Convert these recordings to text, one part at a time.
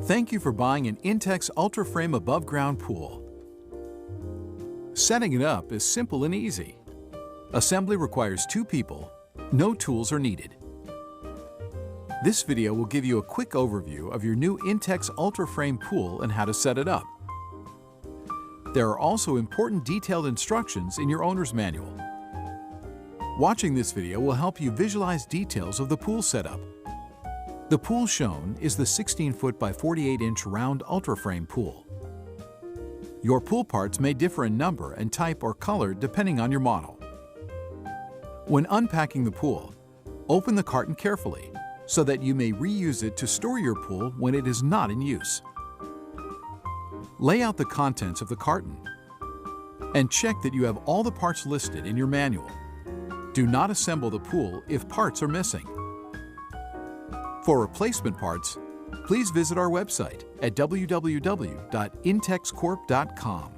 Thank you for buying an Intex Ultra Frame above ground pool. Setting it up is simple and easy. Assembly requires 2 people. No tools are needed. This video will give you a quick overview of your new Intex Ultra Frame pool and how to set it up. There are also important detailed instructions in your owner's manual. Watching this video will help you visualize details of the pool setup. The pool shown is the 16-foot by 48-inch round Ultra Frame pool. Your pool parts may differ in number and type or color depending on your model. When unpacking the pool, open the carton carefully so that you may reuse it to store your pool when it is not in use. Lay out the contents of the carton and check that you have all the parts listed in your manual. Do not assemble the pool if parts are missing. For replacement parts, please visit our website at www.intexcorp.com.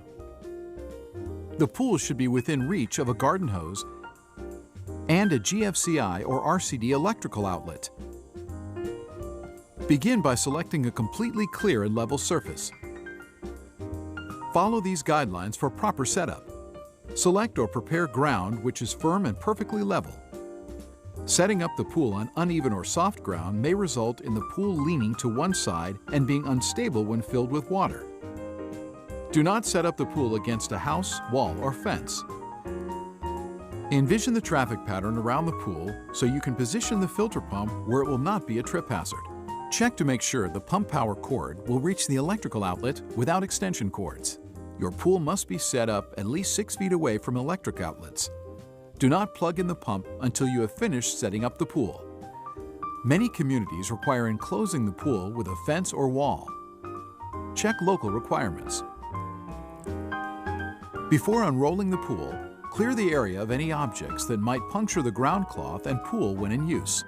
The pool should be within reach of a garden hose and a GFCI or RCD electrical outlet. Begin by selecting a completely clear and level surface. Follow these guidelines for proper setup. Select or prepare ground which is firm and perfectly level. Setting up the pool on uneven or soft ground may result in the pool leaning to one side and being unstable when filled with water. Do not set up the pool against a house, wall, or fence. Envision the traffic pattern around the pool so you can position the filter pump where it will not be a trip hazard. Check to make sure the pump power cord will reach the electrical outlet without extension cords. Your pool must be set up at least 6 feet away from electric outlets. Do not plug in the pump until you have finished setting up the pool. Many communities require enclosing the pool with a fence or wall. Check local requirements. Before unrolling the pool, clear the area of any objects that might puncture the ground cloth and pool when in use.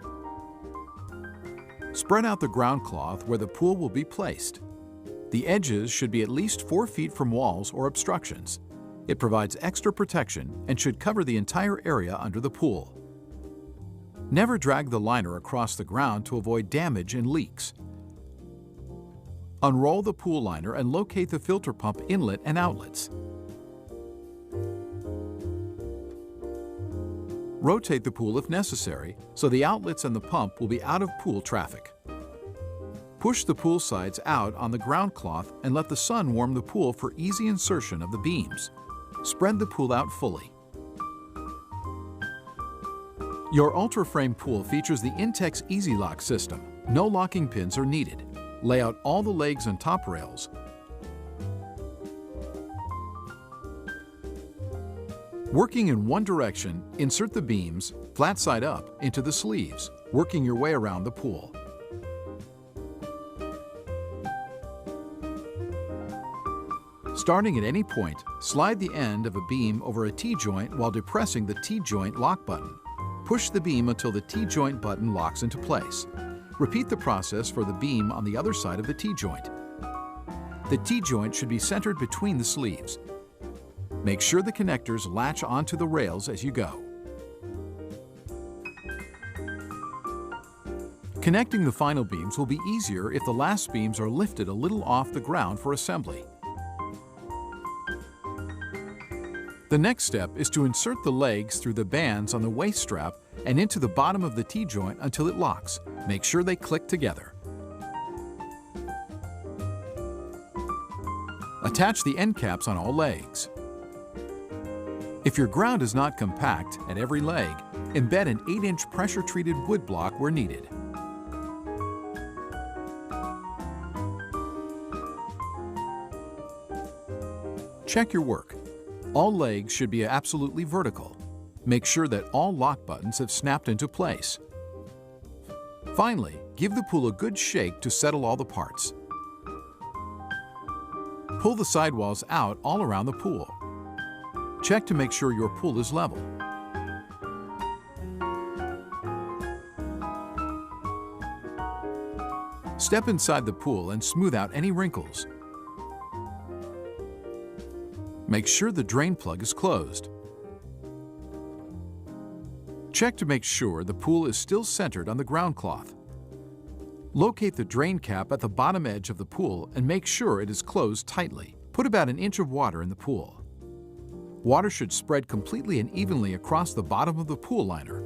Spread out the ground cloth where the pool will be placed. The edges should be at least 4 feet from walls or obstructions. It provides extra protection and should cover the entire area under the pool. Never drag the liner across the ground to avoid damage and leaks. Unroll the pool liner and locate the filter pump inlet and outlets. Rotate the pool if necessary so the outlets and the pump will be out of pool traffic. Push the pool sides out on the ground cloth and let the sun warm the pool for easy insertion of the beams. Spread the pool out fully. Your Ultra Frame pool features the Intex Easy Lock system. No locking pins are needed. Lay out all the legs and top rails. Working in one direction, insert the beams, flat side up, into the sleeves, working your way around the pool. Starting at any point, slide the end of a beam over a T-joint while depressing the T-joint lock button. Push the beam until the T-joint button locks into place. Repeat the process for the beam on the other side of the T-joint. The T-joint should be centered between the sleeves. Make sure the connectors latch onto the rails as you go. Connecting the final beams will be easier if the last beams are lifted a little off the ground for assembly. The next step is to insert the legs through the bands on the waist strap and into the bottom of the T-joint until it locks. Make sure they click together. Attach the end caps on all legs. If your ground is not compact at every leg, embed an 8-inch pressure-treated wood block where needed. Check your work. All legs should be absolutely vertical. Make sure that all lock buttons have snapped into place. Finally, give the pool a good shake to settle all the parts. Pull the sidewalls out all around the pool. Check to make sure your pool is level. Step inside the pool and smooth out any wrinkles. Make sure the drain plug is closed. Check to make sure the pool is still centered on the ground cloth. Locate the drain cap at the bottom edge of the pool and make sure it is closed tightly. Put about an inch of water in the pool. Water should spread completely and evenly across the bottom of the pool liner.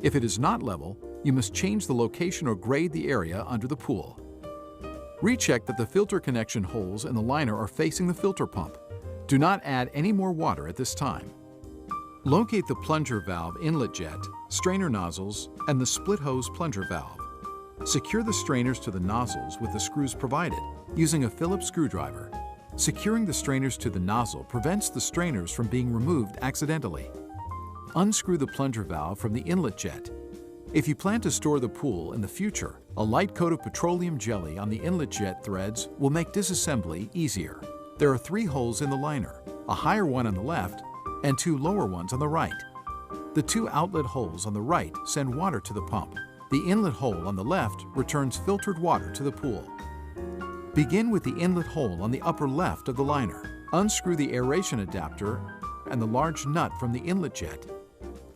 If it is not level, you must change the location or grade the area under the pool. Recheck that the filter connection holes in the liner are facing the filter pump. Do not add any more water at this time. Locate the plunger valve inlet jet, strainer nozzles, and the split hose plunger valve. Secure the strainers to the nozzles with the screws provided using a Phillips screwdriver. Securing the strainers to the nozzle prevents the strainers from being removed accidentally. Unscrew the plunger valve from the inlet jet. If you plan to store the pool in the future, a light coat of petroleum jelly on the inlet jet threads will make disassembly easier. There are 3 holes in the liner, a higher one on the left and 2 lower ones on the right. The 2 outlet holes on the right send water to the pump. The inlet hole on the left returns filtered water to the pool. Begin with the inlet hole on the upper left of the liner. Unscrew the aeration adapter and the large nut from the inlet jet,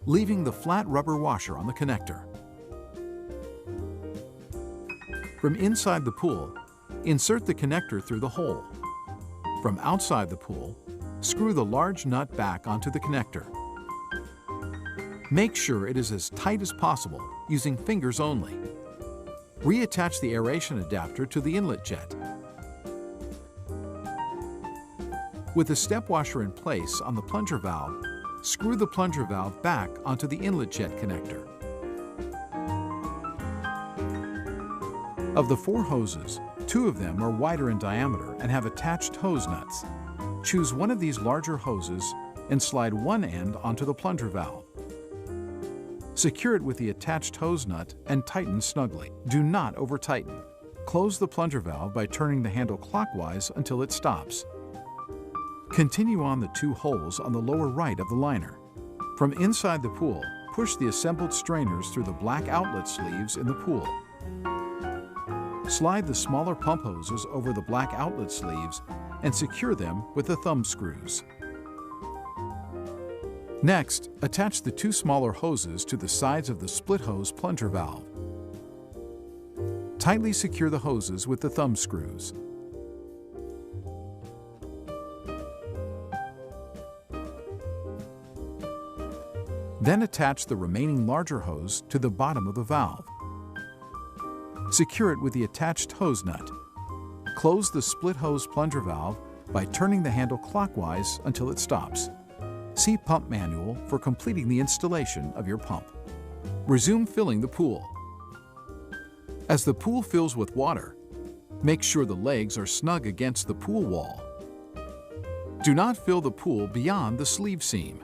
leaving the flat rubber washer on the connector. From inside the pool, insert the connector through the hole. From outside the pool, screw the large nut back onto the connector. Make sure it is as tight as possible, using fingers only. Reattach the aeration adapter to the inlet jet. With the step washer in place on the plunger valve, screw the plunger valve back onto the inlet jet connector. Of the 4 hoses, 2 of them are wider in diameter and have attached hose nuts. Choose one of these larger hoses and slide one end onto the plunger valve. Secure it with the attached hose nut and tighten snugly. Do not over-tighten. Close the plunger valve by turning the handle clockwise until it stops. Continue on the 2 holes on the lower right of the liner. From inside the pool, push the assembled strainers through the black outlet sleeves in the pool. Slide the smaller pump hoses over the black outlet sleeves and secure them with the thumb screws. Next, attach the 2 smaller hoses to the sides of the split hose plunger valve. Tightly secure the hoses with the thumb screws. Then attach the remaining larger hose to the bottom of the valve. Secure it with the attached hose nut. Close the split hose plunger valve by turning the handle clockwise until it stops. See Pump Manual for completing the installation of your pump. Resume filling the pool. As the pool fills with water, make sure the legs are snug against the pool wall. Do not fill the pool beyond the sleeve seam.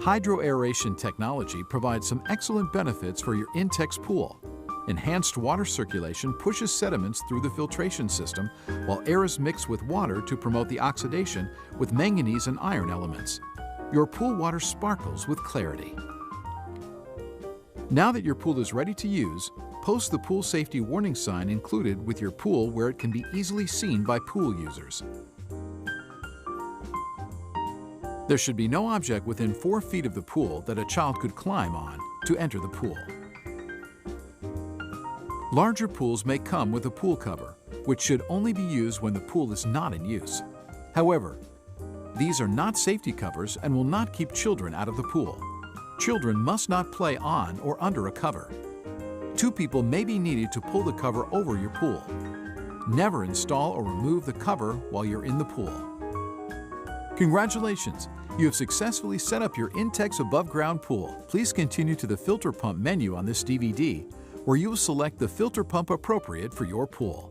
Hydroaeration technology provides some excellent benefits for your Intex pool. Enhanced water circulation pushes sediments through the filtration system, while air is mixed with water to promote the oxidation with manganese and iron elements. Your pool water sparkles with clarity. Now that your pool is ready to use, post the pool safety warning sign included with your pool where it can be easily seen by pool users. There should be no object within 4 feet of the pool that a child could climb on to enter the pool. Larger pools may come with a pool cover, which should only be used when the pool is not in use. However, these are not safety covers and will not keep children out of the pool. Children must not play on or under a cover. 2 people may be needed to pull the cover over your pool. Never install or remove the cover while you're in the pool. Congratulations! You have successfully set up your Intex above-ground pool. Please continue to the filter pump menu on this DVD, where you will select the filter pump appropriate for your pool.